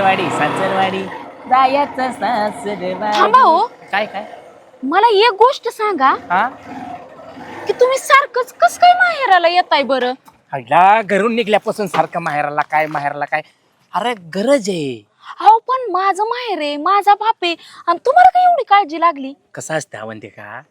सासरवाडी जायचं सासरवाडी. थांबा हो. काय काय मला एक गोष्ट सांगा हा की तुम्ही सारखंच कस काय माहेराला येताय बरं? हल्ला घरून निघल्यापासून सारखं माहेराला काय अरे गरज आहे. अहो पण माझं माहेर आहे, माझा बाप आहे, आणि तुम्हाला काय एवढी काळजी लागली? कसं असतं अवंती का,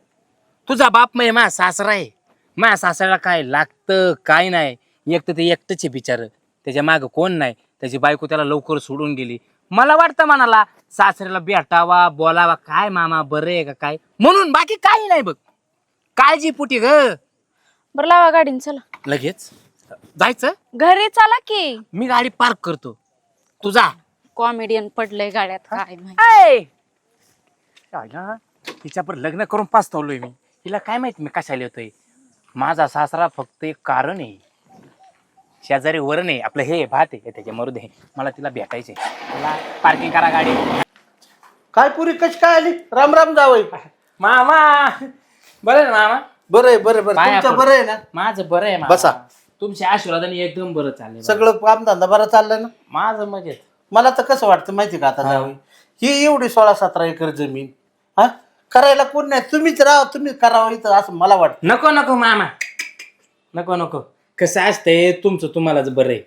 तुझा बाप म्हणजे माझा सासरा आहे. माझ्या सासऱ्याला काय लागतं काय नाही, एक तर ते एकटंच आहे बिचार, त्याच्या मागं कोण नाही. त्याची बायको त्याला लवकर सोडून गेली. मला वाटतं मनाला सासऱ्याला भेटावा बोलावा, काय मामा बरं आहे का काय म्हणून, बाकी काही नाही बघ. काळजी पुटी ग. बरं लावा गाडीन, चला लगेच जायचं. घरी चला की. मी गाडी पार्क करतो, तुझा कॉमेडियन पडलंय गाड्यात, काय माहिती. तिच्यावर लग्न करून पाचतवलोय मी. हिला काय माहिती मी कशाला येतोय. माझा सासरा फक्त एक कारण आहे, शेजारी वरण आहे आपलं, हे भात आहे त्याच्या मरू दे. मला तिला भेटायचंय, मला पार्किंग करा गाडी. काय पुरी कशी काय आली? राम राम जावई. मामा बरं ना मामा? बरं आहे बरं बरं. पाया तुमचं पड. बरं आहे ना? माझं बरं आहे मामा. बसा. तुमच्या आशीर्वादाने एकदम बरं चाललंय. सगळं काम धंदा बरा चाललाय ना? माझं मजेत. मला तर कसं वाटतं माहिती का आता जावई, ही एवढी 16-17 एकर जमीन हा करायला कोण नाही, तुम्हीच राहा, तुम्हीच करावं इथं असं मला वाटतं. नको नको मामा, नको. कसं असतंय तुमचं तुम्हालाच बरं आहे.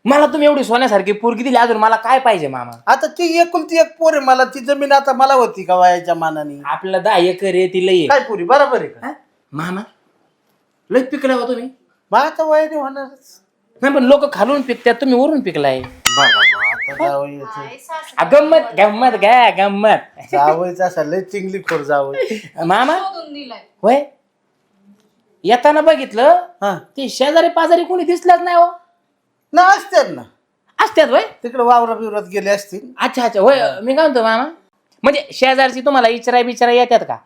मला तुम्ही एवढी सोन्यासारखी पोरगी दिली, अजून मला काय पाहिजे मामा? आता ती एकुलती एक पोर आहे मला, ती जमीन आता मला होती का वयाच्या मानाने? आपल्याला 10 एकर आहे, ती लई आहे. काय पुरी बरोबर आहे का? मामा लई पिकला हो तुम्ही. मग आता वयाने होणारच. नाही पण लोक खालून पिकतात, तुम्ही वरून पिकलाय. आता जावई गंमत गंमत घ्या गंमत. जावईच असा लय चिंगली खोर जावई. मामा होय, येताना बघितलं हा ते शेजारी पाजारी कोणी दिसलंच नाही हो. ना असतात ना, असतात होय. तिकडे वावरा बिवरात गेले असतील. अच्छा होय. मी काय म्हणतो मामा, म्हणजे शेजारची तुम्हाला इचरा येतात का?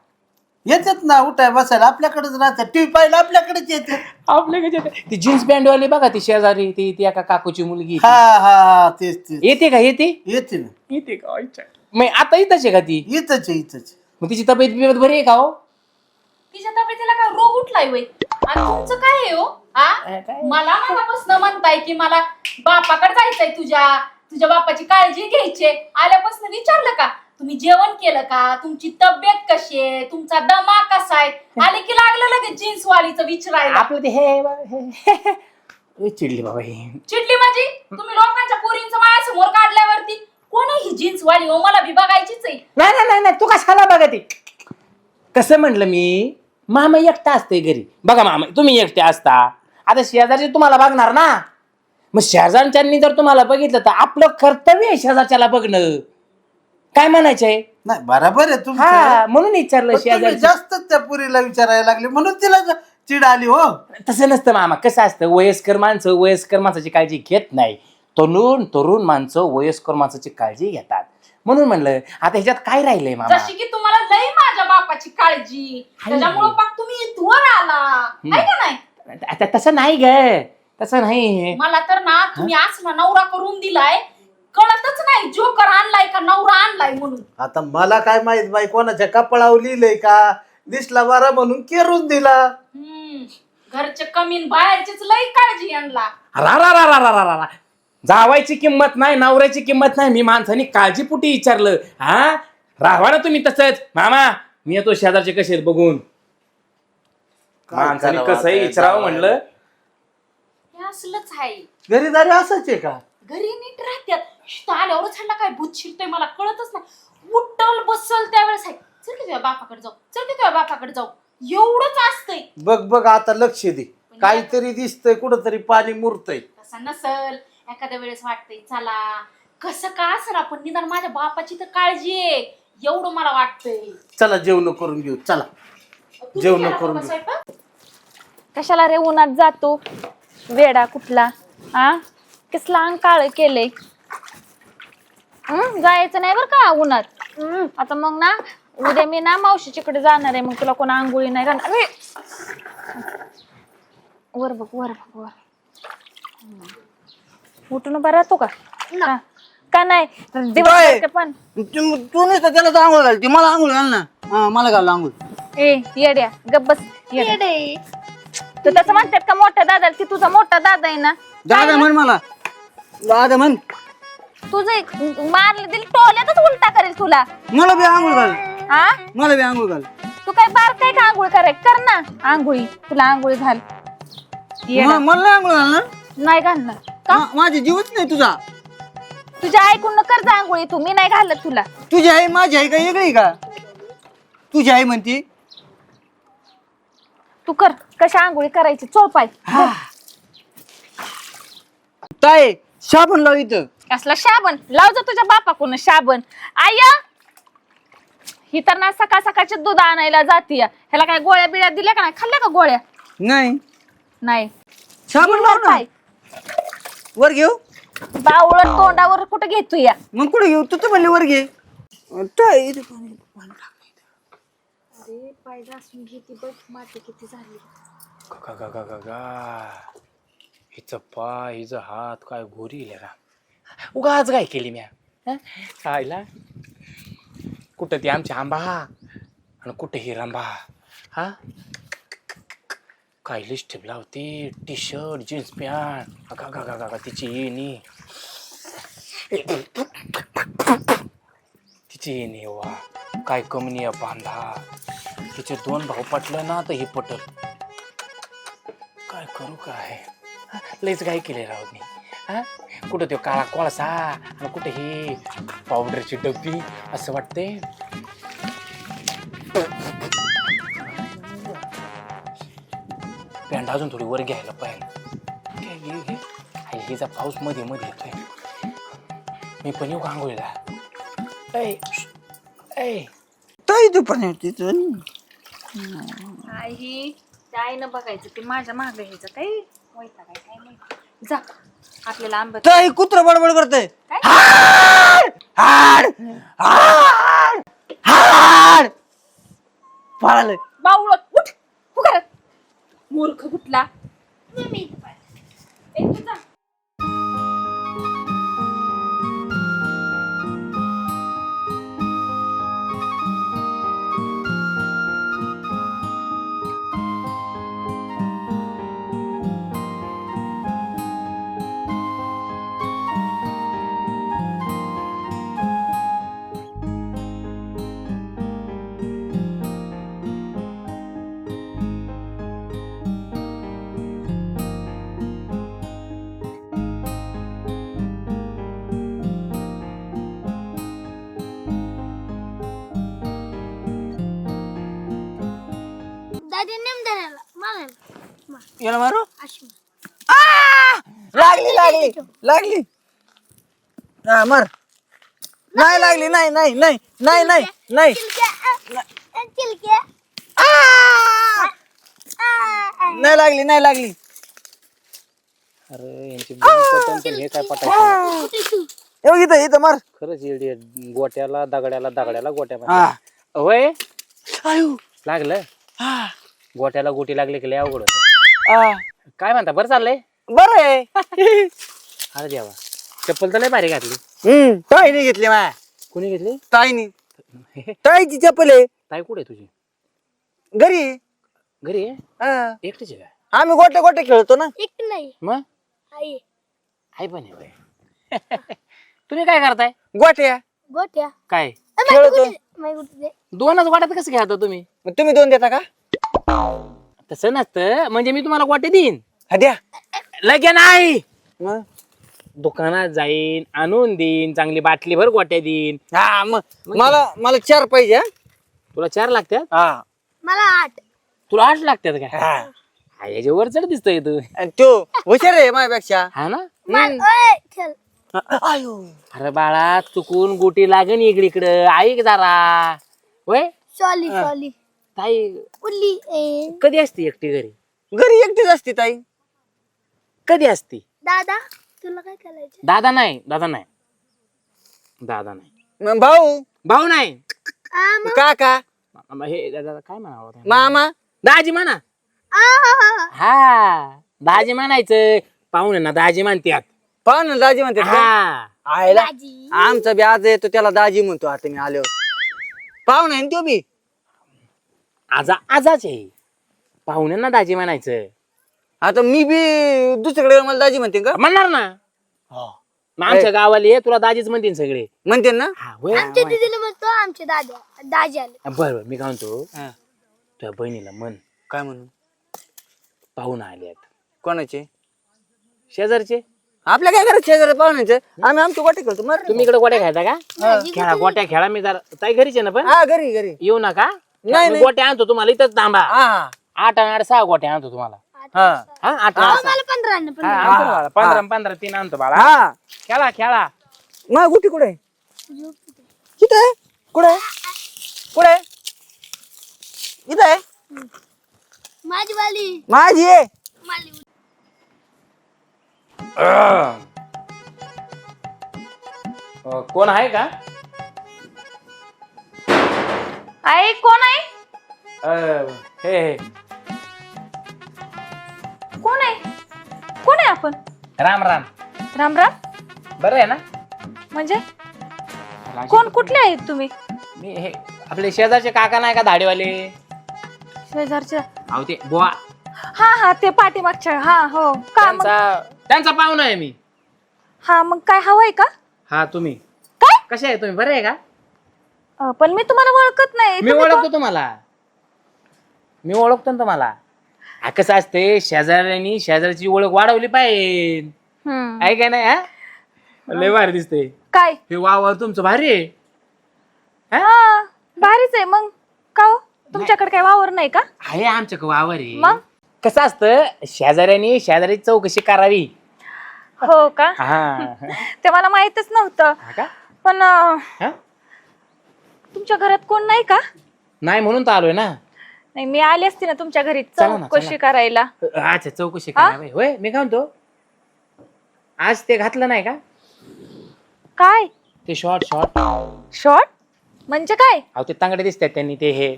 येतात ना, उठाय बसायला आपल्याकडेच राहतात, टीव्ही पाहिलं आपल्याकडेच येते. आपल्याकडे ती जीन्स पॅन्ट वाली बघा, ती शेजारी ती ती एका काकूची मुलगी हा हा तेच तेच येते का? येते ना. येते का? मग आता इथंच आहे का ती? इथंच. मग तिची तब्येत बिबत बरी आहे का हो? तिच्या तब्येतीला काय रोग उठलाय वय? आणि तुमचं काय आहे हो? काय? मला मनापासून म्हणताय की मला बापाकडे जायचंय, तुझ्या बापाची काळजी घ्यायची. आल्यापासून विचारलं का तुम्ही जेवण केलं का, तुमची तब्येत कशी आहे, तुमचा दमा कसा आहे? आले की लागलं लगेच जीन्स वालीचं विचारायला. आपलं ते हे चिडली बाबा ही. चिडली माझी? तुम्ही लोकांच्या पोरींचं माझ्यासमोर काढल्यावरती कोण आहे ही जीन्स वाली हो? मला बी बघायचीच आहे. नाही तू कशाला बघा ते. कसं म्हटलं मी, मामा एकटा असते घरी. बघा मामा तुम्ही एकटे असता, आता शेजारचे तुम्हाला बघणार ना. मग शेजारच्यांनी जर तुम्हाला बघितलं तर आपलं कर्तव्य आहे शेजारच्याला बघणं. काय म्हणायचंय? नाही बरोबर आहे हा तुमचं. म्हणून विचारलं पण तुम्ही शेजारची. जास्तच त्या पुरीला विचारायला लागले म्हणून तिला चिड आली हो. तसं नसतं मामा. कसं असतं, वयस्कर माणसाची काळजी घेत नाही. तरुण माणसं वयस्कर माणसाची काळजी घेतात. म्हणून म्हणलं आता ह्याच्यात काय राहिलंय मामा? जशी की तुम्हाला लई माझ्या बापाची काळजी, त्याच्यामुळे पाक तुम्ही इथवर आला आहे का नाही? आता तसं नाही ग, तसं नाही. मला तर ना तुम्ही असला नवरा करून दिलाय, कळतच नाही जोकर आणलाय का नवरा आणलाय म्हणून. आता मला काय माहित बाई कोणाच्या कपडावर लिहिलंय का, दिसला बरा म्हणून केरून दिला. घरचे कमीन बाहेरचीच लई काळजी आणला. रा जावायची किंमत नाही, नवऱ्याची किंमत नाही. मी माणसाने काळजीपुटी विचारलं. हा राहा ना तुम्ही तसंच. मामा मी येतो शेजारचे कसे आहेत बघून. माणसाने कसंही विचारावं म्हणलं. हे असलंच आहे. घरीदारी असंच आहे का? घरी नीट राहत्यात, इथं आल्यावरच ह्यांना काय भूत शिरतंय मला कळतच नाही. उठल बसल त्यावेळेस आहे, चल की तुझ्या बापाकडे जाऊ, एवढंच असतंय. बघ आता लक्ष दे, काहीतरी दिसतंय, कुठंतरी पाणी मुरतंय. तसं नसल. एखाद्या वेळेस वाटतंय चला कसं का असं आपण निदान माझ्या बापाची तर काळजी आहे एवढं मला वाटतंय. चला जेवण करून घेऊ, चला जेवण करून घेऊ. कशाला रे उन्हात जातो वेडा कुठला? कसला अंग काळ केलंय. जायचं नाही बर का उन्हात. आता मग ना उद्या मी ना मावशीच्याकडे जाणार आहे, मग तुला कोण आंघोळी नाही घालणार. वर बघ. उठून उभा राहतो का? का नाही दिवस पण तू नाही तर त्याला आंघोळ घालते, मला आंघोळ घाल ना. मला घाल आंघोळ. ए येड्या गप बस. तू तसं म्हणतात का मोठ्या दादा? ती तुझा मोठा दादा आहे ना. दादा म्हण मला, दादा म्हण. तुझं एक मारलं दिल टोल्यातच उलटा करेल तुला. मला बी आंघोळ घाल, हा मला बी आंघोळ घाल. तू काय बार काय का आंघोळ कराय कर ना आंघोळी. तुला आंघोळी घाल. येडा. मला नाही आंघोळ घाल ना. नाही घालणार का? माझी जीवच नाही तुझा. तुझ्या ऐकून न कर जा आंघोळी तू. मी नाही घालत तुला. तुझी आई माझी आई का वेगळी का? तुझी आई म्हणती तू कर कशा आंघोळी करायची चोळ पाय. ताई साबण लाव इथं. कसला शाबण लाव जा तुझ्या बापाकडून शाबण. आय ही तर ना सकाळ सकाळचे दूध आणायला जातीय. ह्याला काय गोळ्या बिळ्या दिल्या का नाही? खाल्ल्या का गोळ्या? नाही नाही. साबण लाव ना. काय वर घेऊ. बावळट तोंडावर कुठं घेतो या? मग कुठे घेऊ? तू तर म्हणले वर घे. ताई इथं पाणी टाक. अरे पाय घासून घेते बघ माती किती झाली. हिचं पाय हिचं हात काय गोरी का उगाच काय केली म्या आईला. कुठं ती आमची आंबा आणि कुठं ही रंबा. हा काय लिस्टिप लावते, टी शर्ट जीन्स पॅन्ट. का तिची येणी तिची येणी वा काय कमनी बांधा. तिचे 2 भाऊ पटलं ना तर हे पटल. काय करू काय लयच काय केले राहू मी. हा कुठं तो काळा कोळसा आणि कुठे ही पावडरची डब्बी असं वाटते. पॅन्ट अजून थोडी वर घ्यायला पाहिजे. हिचा पाऊस मध्ये मध्ये येतोय. मी पण येऊ आंघोळीला. ताई तू पण तिथं. आई त्या आईनं बघायचं ते माझ्या मागे ह्याचं काही वैताग आहे काय माहिती. जा आपल्याला आंबट. ताई कुत्र बडबड करतय. काय? हाड हाड हाड पळालं. बावळट उठ उघड मूर्ख कुठला. ए, तू जा. याला मारू. लागली लागली लागली. हा मार. नाही लागली. नाही नाही नाही नाही नाही नाही. नाही लागली नाही लागली. अरे यांची हे काय पटायचं. इथं इथं मार. खरंच येडी गोट्याला दगड्याला गोट्या हा. होय आयु. लागलं. हा. गोट्याला गोटी लागली की लय अवघड होतं. काय म्हणता बरं चाललंय. बरं आहे. अरे देवा चप्पल तर लय भारी घातली. ताईने घेतली माया. कुणी घेतली. ताईने. ताईची चप्पल आहे. ताई कुठे तुझी. घरी आहे. घरी आहे. हा. एकटीच आहे का. आम्ही गोटे गोटे खेळतो ना. एक नाही मग आई आई पण आहे बाई. तुम्ही काय करताय. गोट्या गोट्या काय खेळतो. 2च गोट्यात कसं खेळता तुम्ही. मग तुम्ही 2 देता का? तसं नसतं म्हणजे मी तुम्हाला गोटे देईन. हा द्या. लगे नाही. मग दुकानात जाईन आणून देईन चांगली बाटली भर गोट्या देईन. हा मग मला 4 पाहिजे. हा? तुला 4 लागतात. हा. मला 8 तुला 8 लागतात का. हा. हा, याच्या वर चढ दिसतोय तू. आणि तो हुशार आहे माझ्यापेक्षा. हा ना. खेळ आयो. अरे बाळा चुकून गोटी लागेल इकडं ऐक जरा. वय सॉली सॉली ताई कुठली कधी असते एकटी घरी. घरी एकटीच असते ताई. कधी असते. दादा तुला काय करायचं. दादा नाही दादा नाही दादा नाही. मग भाऊ भाऊ नाही. काका हे दादा काय म्हणावं. मामा दाजी म्हणा. हा दाजी म्हणायचं. पाहुण्यांना दाजी म्हणतात. पाहून दाजी म्हणते. हा आयला आमचा बी आज येतो त्याला दाजी म्हणतो. आता मी आलो पाहुणा आहे ना तो बी. आजाच आहे. पाहुण्यांना दाजी म्हणायचं. आता मी बी दुसरीकडे मला दाजी म्हणते का. म्हणणार ना. मग आमच्या गावाला ये, तुला दाजीच म्हणतील सगळे. म्हणते ना. हा होय. आमच्या दिदीला म्हणतो आमचे दाजी आले. बरं बरं, मी काय म्हणतो, हा. तुझ्या बहिणीला म्हण काय म्हणून? पाहुणा आल्यात कोणाचे? शेजारचे. आपल्या काय करायचं शेजारी पाहुण्याचं? आम्ही आमची गोटे करतो. मर तुम्ही इकडे गोट्या खेळता का? खेळा गोट्या खेळा. मी जरा ताई घरीच आहे ना, पण हा घरी घरी. येऊ नका. नाही, मी नाही. गोट्या आणतो तुम्हाला, इथंच थांबा. हा 8 आणि 8 6 गोट्या आणतो तुम्हाला. हा हा 8 आणि 6. मला 15 आणतो तुम्हाला. 15 15 3 आणतो बाळा. हा. खेळा खेळा. मग गुटी कुठे आहे? किती आहे? कुठे आहे? कुठे आहे? इथं आहे. माझी वाली माझी आहे. माली कोण आहे का? आई कोण आहे? हे हे कोण आहे? कोण आहे आपण? राम राम. राम राम. बरं आहे ना? म्हणजे कोण, कुठले आहेत तुम्ही? मी हे आपले शेजारचे काका नाही का दाढीवाले? शेजारच्या. अहो ते बुवा, हा हा ते पाठीमागच्या. हा हो का मग? त्यांचा पाहुणा आहे मी. हा मग काय हवंय का? हा तुम्ही काय? कसे आहे तुम्ही? बरे आहे का? पण मी तुम्हाला ओळखत नाही. मी तुम्ही ओळखतो तुम्हाला. मी ओळखतो ना तुम्हाला. हा, कसं असते, शेजाऱ्यांनी शेजारची ओळख वाढवली पाहिजे. कोण? हम्म. आहे काय नाही? हा लय भारी दिसते काय? हे. वावर तुमचं भारी आहे. हा भारीच आहे मग. का हो? तुमच्याकडे काय वावर नाही का? आहे आमच्या वावर आहे. मग? कसं असतं, शेजाऱ्यांनी शेजारी चौकशी करावी. हो का? हा ते मला माहितच नव्हतं. हा का? पण हा? तुमच्या घरात कोण नाही का? नाही म्हणून तर आलोय ना. नाही मी आली असती ना तुमच्या घरी चला ना, चौकशी चला. करायला. अच्छा चौकशी करावी. होय मी काय म्हणतो, आज ते घातलं नाही का काय? ते शॉर्ट शॉर्ट? शॉर्ट म्हणजे काय? अहो ते तांगडे दिसतात त्यांनी. ते हे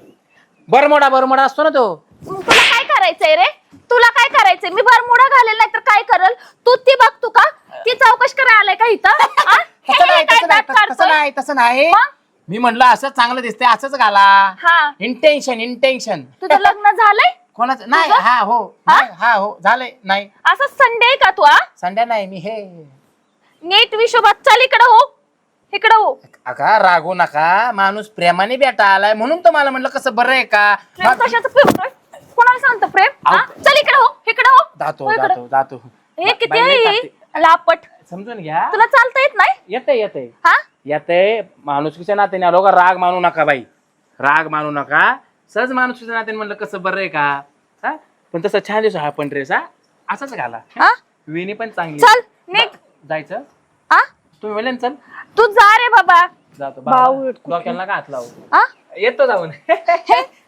बरमोडा असतो ना तो. मग तुला काय करायचंय रे? तुला काय करायचंय? मी बरमुडा घालेल नाही तर काय करल? तू ती बघ तू का? ती चौकशी करायला आलाय का इथं? हा? हे तसं काय नाही, तसं दात नाही, तसं काढतोय? नाही, तसं नाही. मग? मी म्हंटल असं चांगलं दिसतंय, असंच घाला. हा इंटेन्शन. तुझं लग्न झालंय? कोणाचं नाही? हा हो नाही, हा हो झालंय. नाही असं संडे आहे का तू? हा? संध्या नाही. मी हे नीट विशोबात चल इकडं हो. इकडं हो. अका रागू नका, माणूस प्रेमाने भेटा आलाय म्हणून तर मला म्हटलं कसं बरं आहे का. प्रेम कशाचं फिरतोय? कोणाला सांगतो प्रेम? हा? चल इकडं हो. इकडं हो. जातो हो इकडं. जातो जातो. हे किती बाई, लय आहे तापते. लापट? समजून घ्या. तुला चालता येत नाही? येतंय हा? येतंय. माणुसकीच्या नात्याने आलो का, राग मानू नका बाई, राग मानू नका. सहज माणुसकीच्या नात्याने म्हणलं कसं बरं आहे का. हा पण तसं छान दिसतो हा पण ड्रेस. हा असाच घाला. हा? वेणी पण चांगली. चल निघ. जायचं हा? तुम्ही म्हणले ना चल. तू जा रे बाबा. जातो भाऊ, डोक्याला का हात लावू. हा? येतो जाऊन.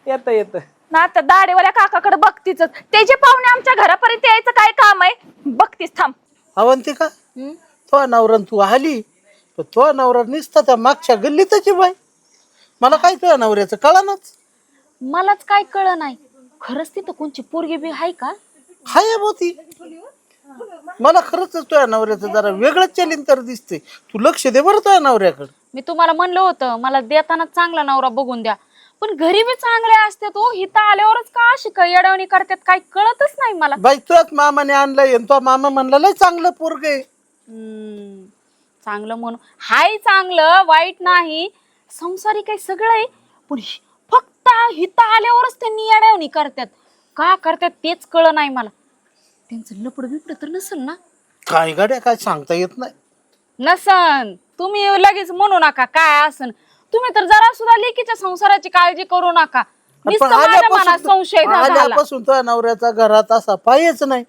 येतं ना आता दाढेवाल्या काकाकडे बघतीच. त्याचे पाहुणे आमच्या घरापर्यंत यायचं काय काम आहे? बघतीस थांब. अवंतिका, तो नवरा तू आली, तो नवरा निसता त्या मागच्या गल्लीतच बाई. मला काय तुझ्या नवऱ्याचं कळानच. मलाच काय कळ नाही. खरंच तिथं कोणची पोरगी बी आहे का? हाय बोती. मला खरंच तुझ्या नवऱ्याचं जरा वेगळंच चॅलेंज तर दिसते. तू लक्ष दे बरं तुझ्या नवऱ्याकडे. मी तुम्हाला म्हणलं होतं मला देताना चांगला नवरा बघून द्या, पण घरी बी चांगले असते तो. हिथं आल्यावरच का अशी काय येडवणी करतात काय कळतच नाही मला. बाई तुझ्याच मामाने आणलंय, तो मामा म्हणला लय चांगलं पोरग आहे. चांगलं म्हणून हाय, चांगलं वाईट नाही, संसारी काही सगळं आहे. पण फक्त हिथं आल्यावरच त्यांनी येडवणी करतात. का करतात तेच कळ नाही मला. त्यांचं लपड बिपड तर नसल ना? काय गाड्या काय सांगता येत नाही. नसन. तुम्ही लगेच म्हणू नका काय असन. तुम्ही तर जरा सुद्धा लेकीच्या संसाराची काळजी करू नका. नुसतं माझ्या मनात संशय झाला. आल्यापासून तुझ्या नवऱ्याचा घरात असा पायच नाही.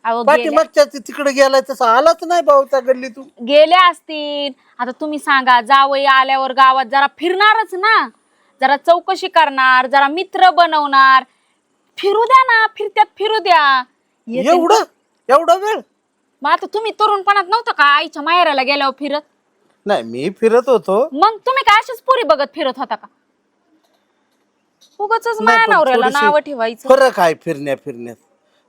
अहो, पाठीमागच्या तिकडे गेलाय तसा आलाच नाही भाऊ त्या गल्लीतून. गेल्या असतील. आता तुम्ही सांगा, जावई आल्यावर गावात जरा फिरणारच ना, जरा चौकशी करणार, जरा मित्र बनवणार. फिरू द्या ना, फिरत्यात फिरू द्या. एवढा वेळ मग आता तुम्ही तरुणपणात नव्हतं का आईच्या माहेराला गेल्यावर फिरत? नाही, मी फिरत होतो. मग तुम्ही काय अशीच पुरी बघत फिरत होता का? उगाचच नाही, माया पण नवऱ्याला थोडीशी नाव ठेवायचं. फरक आहे फिरण्यात.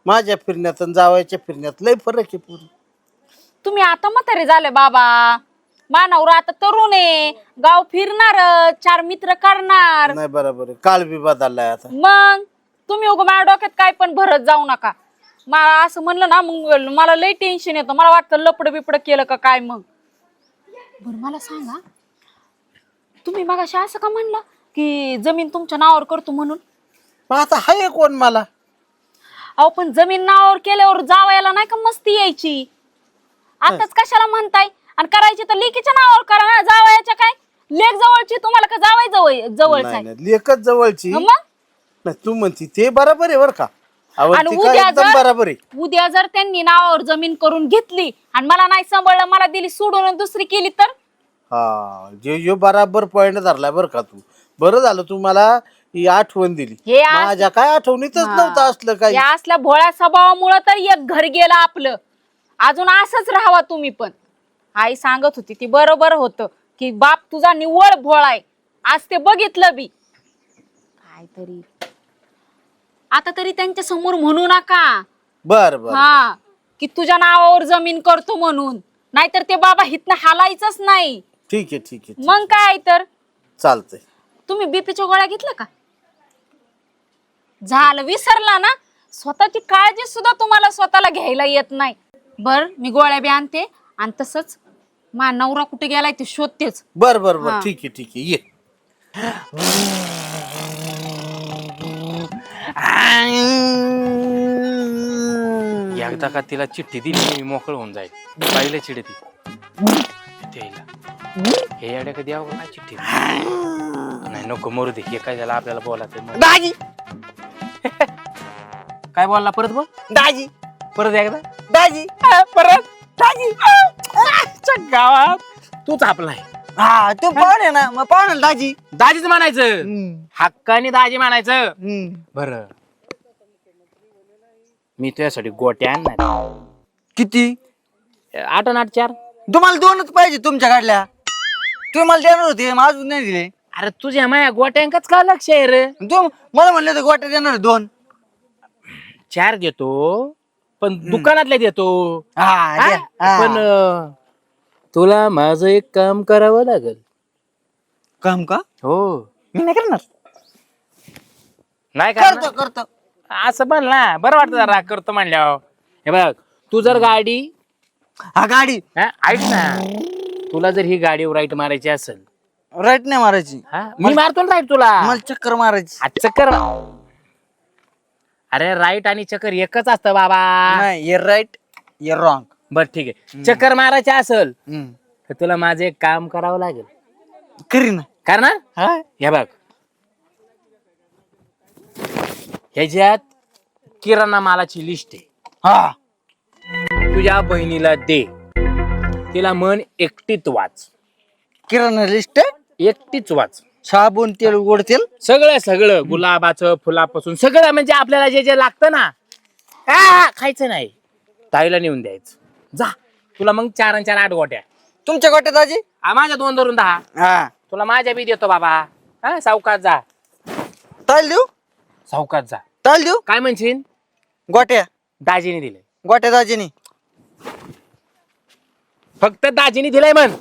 माझ्या फिरण्यात आणि जावायच्या फिरण्यात लय फरक आहे पूर्ण. तुम्ही आता म्हातारे झाले बाबा. मानवरा आता तरुण आहे, गाव फिरणार, 4 मित्र करणार. नाही बरोबर आहे, काळ बी बदललाय आता. मग तुम्ही उगा माझ्या डोक्यात काय पण भरत जाऊ नका. मला असं म्हणलं ना मग मला लय टेन्शन येतं. मला वाटतं लपड बिपड केलं का काय. मग बरं मला सांगा, तुम्ही मगाशी असं का म्हणलं की जमीन तुमच्या नावावर करतो म्हणून? मग आता हाय कोण मला? अहो पण जमीन नावावर केल्यावर जावयाला नाही का मस्ती यायची? आताच कशाला म्हणताय? आणि करायची तर लेकीच्या नावावर करा ना, जावयाच्या काय? लेक जवळची तुम्हाला का जावई जवळच नाही आहे? नाही, लेकच जवळची. मग नाही, तू म्हणती ते बरोबर आहे बरं का? अहो, आणि ती काय उद्या एकदम बरोबर आहे. उद्या जर त्यांनी नावावर जमीन करून घेतली आणि मला नाही सांभाळलं, मला दिली सोडून आणि दुसरी केली तर? हा, जे बराबर पॉइंट धरला बरं का तू. बरं झालं तू मला ही आठवण दिली. हे आज- माझ्या काय आठवणीतच नव्हतं असलं काही. या असल्या भोळ्या स्वभावामुळे तर एक घर गेलं आपलं. अजून असंच राहावा तुम्ही पण. आई सांगत होती ती बरोबर होतं की बाप तुझा निव्वळ भोळा आहे. आज ते बघितलं बी. काय तरी आता तरी त्यांच्या समोर म्हणू नका बर बर. हा की तुझ्या नावावर जमीन करतो म्हणून, नाहीतर ते बाबा हितनं हालायचंच नाही. ठीक आहे ठीक आहे. मग काय तर. चालतंय. तुम्ही बीपीच्या गोळ्या घेतल्या का? झालं विसरला ना? स्वतःची काळजी सुद्धा तुम्हाला स्वतःला घ्यायला येत नाही. बर मी गोळ्या बी आणते आणि तसंच मा नवरा कुठे गेलाय ते शोधतेच. बर बर बर, हा. ठीक आहे ठीक आहे, ये. एकदा का तिला चिठ्ठी दिली मी मोकळ होऊन जाईल. पाहिलं चिडती द्यायला. हे अड्या कधी यावं काय चिठ्ठी नाही, नको मरू दे. हे काय झालं आपल्याला बोलायचं. दाजी काय बोलला परत बोल. दाजी परत एकदा दाजी परत दाजी गावात तूच आपला आहे. हा तू पाहुणे ना, मग पाहुणे दाजी. दाजीच म्हणायचं, हक्काने दाजी म्हणायचं. बर मी तुझ्यासाठी गोट्या आणणार. किती? 8 आणि 8 4. तुम्हाला 2च पाहिजे तुमच्या गाडल्या. तुम्ही मला देणार होते, मग अजून नाही दिले. अरे तुझ्या माया गोट्यांकच का लक्ष आहे रे? तू मला म्हणले तर गोट्या देणार 2. 4 देतो पण दुकानातल्या देतो. हा द्या. हा. पण तुला माझं एक काम करावं लागेल. काम का? हो. मी नाही करणार. नाही करतो का करतो. असं म्हण ना, बरं वाटतं जरा करतो म्हणल्यावर. हे बघ तू जर गाडी हा गाडी ऐक ना, तुला जर ही गाडीवर राईट मारायची असेल, राईट नाही मारायची. मी मारतो ना राईट तुला. मला चक्कर मारायची. चक्कर. अरे राईट आणि चक्कर एकच असतं बाबा. नाही, ये राईट ये रॉंग. बर ठीक आहे. चक्कर मारायची असेल तर तुला माझं एक काम करावं लागेल. करीन. करणार? हा हे बघ ह्याच्यात किराणा मालाची लिस्ट आहे. हा तुझ्या बहिणीला दे, तिला म्हण एकटीच वाच. किराणा लिस्ट. एकटीच वाच. साबण तेल गोड तेल सगळं सगळं गुलाबाचं फुलापासून सगळं, म्हणजे आपल्याला जे जे लागतं ना, खायचं नाही, ताईला नेऊन द्यायचं. जा तुला मग 4 आणि 4 8 गोट्या. तुमच्या गोट्या दाजी. माझ्या 2 धरून 10. हा तुला माझ्या बी देतो बाबा. हा सावकाश जा, ताल देऊ. सावकाश जा. ताल देऊ. काय म्हणशील? गोट्या दाजीने दिले. गोट्या दाजीनी. फक्त दाजीने दिलंय म्हण.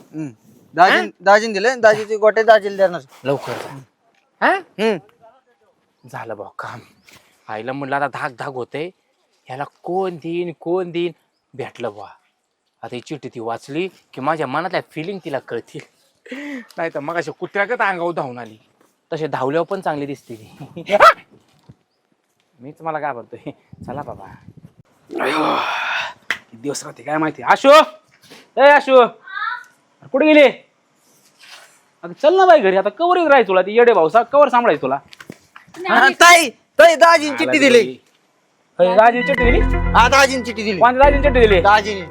दाजीने दिले. दाजीची गोट्या दाजीला देणार. लवकर जा. हा झालं भाऊ काम. आईला म्हणलं आता धाक धाक होते, ह्याला कोण देईन भेटलं बा. आता ही चिठ्ठी ती वाचली की माझ्या मनातल्या फिलिंग तिला कळतील. नाही तर मग अशा कुत्र्यागत अंगावर धावून आली. तसे धावल्यावर पण चांगली दिसते ती. मीच मला घाबरतोय. चला बाबा. दिवस राहते काय माहिती. आशू, ए आशू, कुठे गेली? अगं चल ना बाई घरी. आता कवर राहील तुला ती येडे भाऊ कवर सांभाळायचं तुला. ताई ताई दाजीने चिठ्ठी दिली. दाजी चिठ्ठी दिली. हा दाजीने चिठ्ठी दिली. कोणत्या दाजीने चिठ्ठी दिली? दाजीने.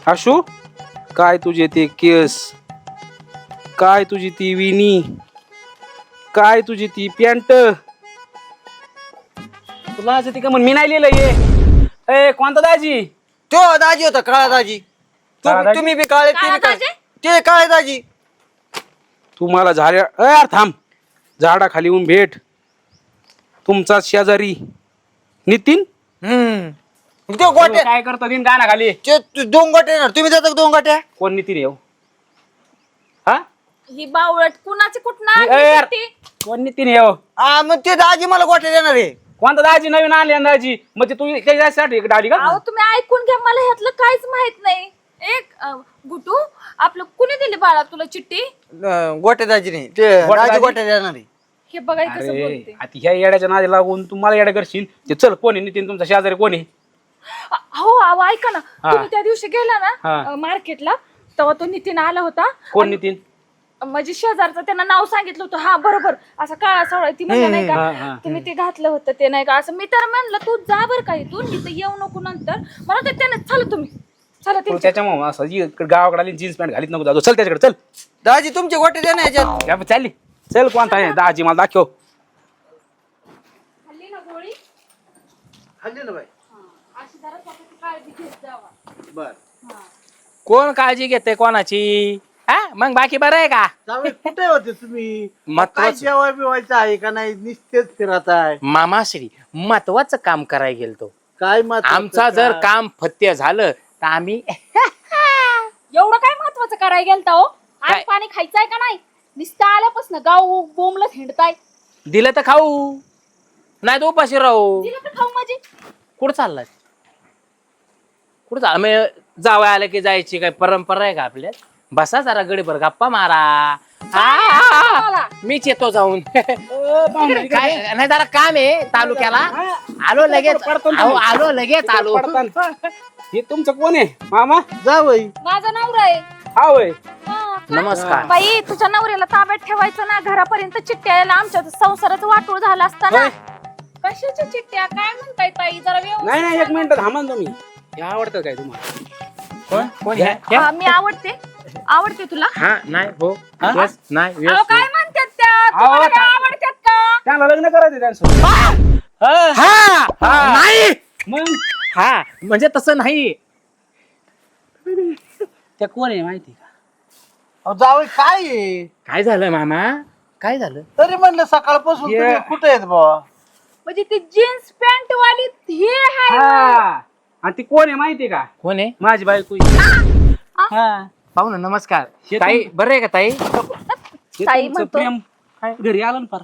आशू, काय तुझे ते केस, काय तुझी ती विनी, काय तुझी ती पॅन्ट. तुला असं ती का म्हण मी नाही लिहिलं ये. ए कोणता दाजी? तो दाजी होता काळा दाजी. काळा दाजी? तुम्ही बी काळे ते बी काळे. ते काळे दाजी. तू मला यार थांब, झाडाखाली येऊन भेट. तुमचा शेजारी नितीन. तो गोट्या काय करतो दिन गाणं खाली? ते 2 गोट्या येणार. तुम्ही देता 2 गोट्या. कोण नितीन येऊ? हा ही बावळट कुणाची कुठं ए, यार. कोण नितीन येऊ? हा मग ते दाजी मला गोट्या देणार आहे. कोणता दाजी नवीन आणले दाजी? मग ते तू त्याच्यासाठी डाली का? अहो तुम्ही ऐकून घ्या, मला ह्यातलं काहीच माहित नाही. एक गुटू आपलं कुणी दिली बाळा तुला चिठ्ठी? गोट्या दाजीने ते गोट्या दाजी दाजी? गोट्या देणार आहे. हे बघाय कसं अरे बोलते. आता ह्या येड्याच्या नादी लागून तू मला येड्या करशील. ते चल कोणी नितीन तुमचा शेजारी कोणी? हो अहो ऐका ना, हा. तुम्ही त्या दिवशी गेला हा. ना मार्केटला, तेव्हा तो नितीन आला होता. कोण नितीन? म्हणजे शेजारचं त्यांना नाव सांगितलं होतं. हा बरोबर, असं काळा सावळा ती म्हणलं नाही हा, का, हा. तुम्ही ते घातलं होतं ते नाही का, असं मी तर म्हणलं तू जा बरं का इथून, इथं येऊ नको नंतर. मला ते त्याने चला तुम्ही चला तू त्याच्यामुळे असं गावाकडे आली जीन्स पॅन्ट घालीत नको जातो. चल त्याच्याकडे चल. दाजी तुमचे गोट्या देणार याच्यात. या चालली चल. कोणता आहे दाजी मला दाखव. खाल्ली ना गोळी, खाल्ली ना बाई. अशी जरा स्वतःची काळजी घेत जावा. बर कोण काळजी घेते कोणाची? हा मग बाकी बरं आहे का? जावई कुठे होते तुम्ही? काय महत्वाचं जेवाय बिवायचं आहे का नाही? निश्चित फिरत आहे. मामाश्री महत्वाचं काम करायला गेलतो. काय मत आमचा जर काम फत्य झालं तर आम्ही एवढं काय महत्वाचं करायला गेलता हो? काय? आज पाणी खायचंय का नाही? नुसतं आल्यापासून गाव बोंबलत हिंडताय. दिलं तर खाऊ, नाही तर उपाशी राहू. दिलं तर खाऊ माझी. कुठं चाललाय? कुठं चाल जावं आलं की जायची काय परंपरा आहे का आपल्या? बसा जरा गडीभर गप्पा मारा. मीच येतो जाऊन. काय नाही जरा काम आहे तालुक्याला. आलो लगेच. अहो, आलो लगेच आलो. हे तुमचं कोण आहे मामा? जावई माझा नवरा आहे. हा होय. हा. नमस्कार. बाई तुझ्या नवऱ्याला ताब्यात ठेवायचं ना, घरापर्यंत चिठ्ठ्या यायला आमच्या संसाराचं वाटोळ झालं असतं ना. कशाच्या चिठ्ठ्या काय म्हणताय ताई? जरा नाही नाही एक मिनिट थांबा ना तुम्ही. हे आवडतं काय तुम्हाला? कोण कोण ह्या? मी आवडते तुला. हा नाही हो yes, नाही yes, अहो, काय म्हणतात त्या? तुम्हाला अहो, त्या आवडतात का? त्यांना लग्न करायचं त्यांचं. हा नाही मग हा म्हणजे तसं नाही. त्या कोण आहे माहिती का? अहो, जावई काय आहे? काय झालं मामा? काय झालं? तरी म्हणलं सकाळपासून ये. तुम्ही कुठे आहेत बाबा? म्हणजे ती जीन्स पॅन्ट वाली हे आहे. हा. आणि ती कोण आहे माहिती का? कोण आहे? माझी बायको आहे. हा. पाहू ना. नमस्कार हे ताई. बरं आहे का ताई? हे ताई तुमचं म्हणतो. प्रेम घरी आलं ना फार.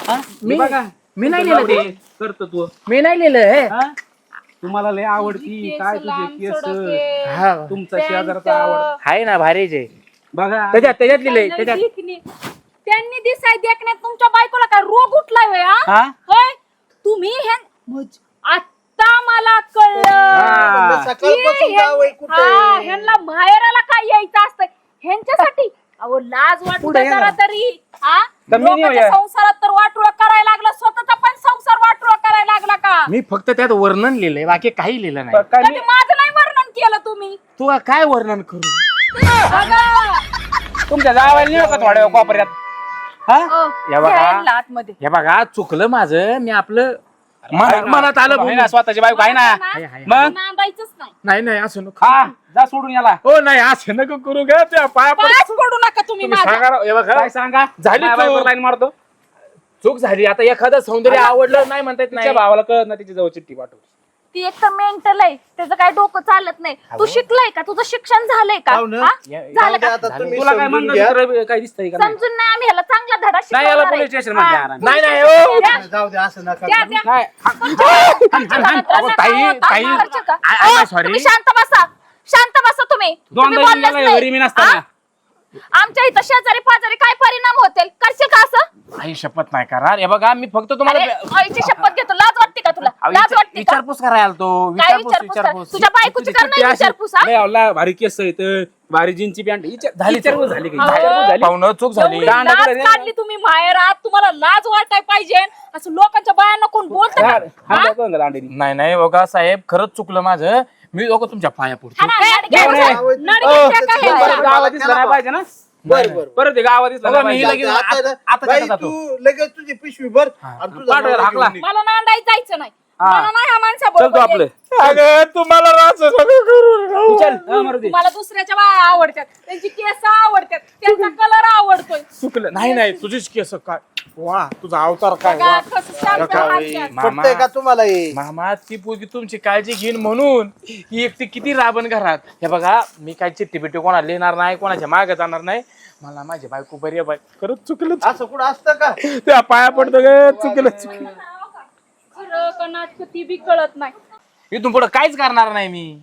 हा? मी- बघा मी नाही लिहिलं ते. करतो तू. मी नाही लिहिलं हे. हा? तुम्हाला लय आवडती केस काय तुझे लांब केस सडक आहे. हा तुमचा शेजारचा आवड आहे ना भारीच आहे. बघा. त्याच्यात लिहिलंय त्याच्यात. त्यांनी दिसाय देखण्यात तुमच्या बायकोला काय रोग उठलाय होय, हा? हा? होय तुम्ही आता मला कळलं म्हणलं हा. सकाळपासून की जावई कुठे आहे? ह्यांना माहेराला काय यायचं असतं ह्यांच्यासाठी. अहो लाज वाटू पुढे द्या ये ना. जरा तरी. हा? तर मी लोकांच्या नेऊया. संसारात तर वाटोळं करायला लागला, स्वतःचा पण संसार वाटोळं करायला लागला का? मी फक्त त्यात वर्णन लिहिलंय बाकी काही लिहिलं नाही. काय कधी माझं नाही वर्णन केलं तुम्ही. तू काय वर्णन करू? बघा. तुमच्या जावायला नेऊ का थोड्या वेळ कोपऱ्यात? हा? या बघा. घ्या यांना आतमध्ये. हे बघा चुकलं माझं. मी आपलं मनात आलं आहे बोलून. ना, स्वतःची बायको आहे ना. आहे, आहे. मग नांदायचंच नाही. नाही नाही असं नको. हा जा सोडून याला. हो नाही असं नको करू ग. त्या पाया पायाच पडू नका तुम्ही माझ्या. सांगा राव. हे बघा काय सांगा झाली माझ्या बायकोवर चूक. लाईन मारतो. चूक झाली. आता एखादं सौंदर्य आवडलं नाही म्हणतात तिच्या नाही. भावाला कळत ना तिची जवळ चिठ्ठी पाठव. ती एक तर मेंटल आहे, त्याचं काय डोकं चालत नाही. तू शिकलाय का? तुझं शिक्षण झालंय का? पाहू ना. हा? या- झालं जाऊ दे का? आता तुम्ही तुला काय समजून म्हणलं घ्या. दुसरं काय दिसतंय का? नाही? समजून नाही आम्ही ह्याला चांगला धडा नाही याला शिकवणार पोलीस आहे. स्टेशन मध्ये हा. आणा. नाही नाही हो. द्या. जाऊ दे असं नका द्या, करू. द्या. काय? तुमच्या घरात अहो, ताई रस्त्यावर होता, ताई मारचे का? I- I'm अहो, sorry. तुम्ही शांत बसा. शांत बसा तुम्ही. तुम्ही दोनदा बोललेच गेला घरी मी नाही. नसताना. हा? आमच्या इथं शेजारी पाजारी काय परिणाम होतील करशील का असं? आई शपथ नाही करणार. हे बघा मी फक्त तुम्हाला अरे, आईची शपथ घेतो. लाज वाटते का तुला? अहो, लाज वाटते का? विचारपूस करायला आलतो. काय विचारपूस कर? तुझ्या बायकोची कर नाही विचारपूस, हा? लय आवडला, भारी केस आहेत भारी जीनची पॅन्ट झाली विचारपूस झाली का? अहो. विचारपूस झाली. पाहुणं चूक झाली. एवढी दांडा लाज कुठे रे? काढली तुम्ही माहेरात. तुम्हाला लाज वाटाय पाहिजे. असं लोकांच्या बायांना कोण बोलत का? हा, दाखव ना दांडेनी. नाही नाही बघा साहेब खरंच चुकलं माझं. मी लोक तुमच्या पाया पडतो. हा ना, नड घ्या, जाऊ दे. नड घ्या का ह्याला? गावात दिसला नाही पाहिजे ना. बरं बरं परत ते गावात दिसला बघा, नाही मी पाहिजे. लगेच- आता आता बाई, जातो. तू लगेच तुझी पिशवी भर आणि तुझा पाठव, नवरा हाकला. घेऊन ये. मला नांदाय जायचं नाही. हा. मला नाही हा चल तू माणसाबरोबर आपलं यायचं. अगं तुम्हाला राहतं सगळं करू. चल हा, मारू दे. मला दुसऱ्याच्या बाया आवडतात, त्यांची केस आवडतात, त्यांचा कलर आवडतोय. चुकलं नाही नाही तुझीच केस काय वा तुझा अवतार काय बघा, वा. कसं शांत बघा, हातात. मामा पटतंय का तुम्हाला हे? मामा ती पोरगी तुमची काळजी घेईन म्हणून ही एकटी किती राबण घरात. हे बघा मी काय चिठ्ठी बिट्टी कोणाला लिहिणार नाही, कोणाच्या मागे जाणार नाही. मला माझी बायको बरी आहे बाई. खरंच चुकलं. असं कुठं असतं का? त्या पाया पडतो ग. चुकलं चुकलं. खरं का नाटक ती बी कळत नाही. इथून पुढे काहीच करणार नाही मी.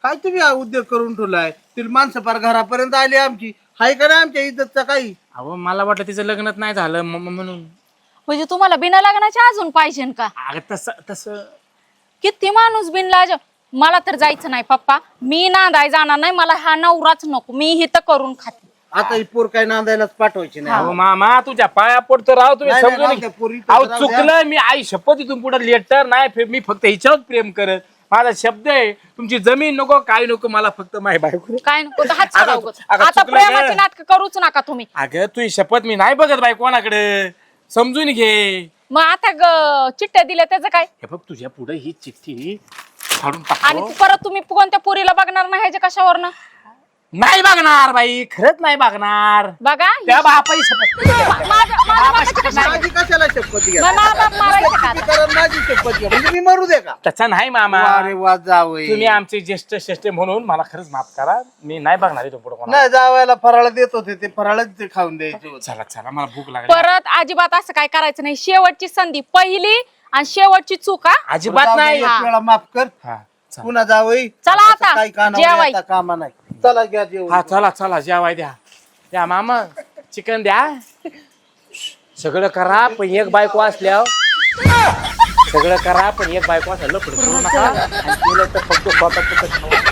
काय तुम्ही हा उद्योग करून ठेवलाय? तिला माणसं पार घरापर्यंत आली आमची. हाय का नाही आमच्या इज्जतचा काही? अहो मला वाटलं तिचं लग्नच नाही झालं म्हणून. म्हणजे तुम्हाला बिना लग्नाचे अजून पाहिजे का? अगं तसं तसं किती माणूस बिनलाज. मला तर जायचं नाही पप्पा, मी नांदाय जाणार नाही, मला हा नवराच नको, मी हिथं करून खाते. आता ही पोर काय नांदायलाच पाठवायची नाही. अहो मामा तुझ्या पाया पडतो राव तुम्ही नाही, नाही, समजून राहू द्या, पोरीचं अहो राहू द्या. चुकलं मी आई शपथ इथून पुढे लेटर नाही मी फक्त हिच्यावर प्रेम करत. माझा शब्द आहे तुमची जमीन नको काय नको मला फक्त माझी बायको. काय नको तर हात सोडा उगाच. अगं, आता चुकलं ग. प्रेमाची नाटक करूच नका तुम्ही. अगं तुझी शपथ मी नाही बघत बाई कोणाकडे, समजून घे. मग आता चिठ्ठ्या दिल्या त्याचं काय? हे बघ तुझ्या पुढे ही चिठ्ठी फाडून आणि टाकतो. परत तुम्ही कोणत्या पुरीला बघणार नाही ह्याच्या कशावरनं? नाही बघणार बाई, खरंच नाही बघणार. बघा त्या बापाई शपथ. माझी कशाला शपथ घ्या? मला बाप मारायचं का? तुम्ही करा, माझी शपथ घ्या. म्हणजे मी मरू दे का? तसा नाही मामा, अरे वा जावई. तुम्ही आमचे ज्येष्ठ श्रेष्ठ म्हणून मला खरंच माफ करा. मी नाही बघणार इथून पुढे कोणाला. नाही जावायला फराळ देत होते ते फराळच ते खाऊन द्यायचे होते. चला चला मला भूक लागली. परत अजिबात असं काय करायचं नाही. शेवटची संधी, पहिली आणि शेवटची चूक हा. अजिबात जावई, नाही. एक वेळा माफ कर. हा चला. पुन्हा जावई चला असं आता, काही कानावर जेवाय. येता कामा नाही. चला घ्या जेवण. हा चला चला जेवाय द्या. द्या मामा चिकन द्या. सगळं करा पण एक बायको असल्यावर सगळं करा पण एक बायको असल्या लपड करू नका. आणि तिला तर फक्त स्वतः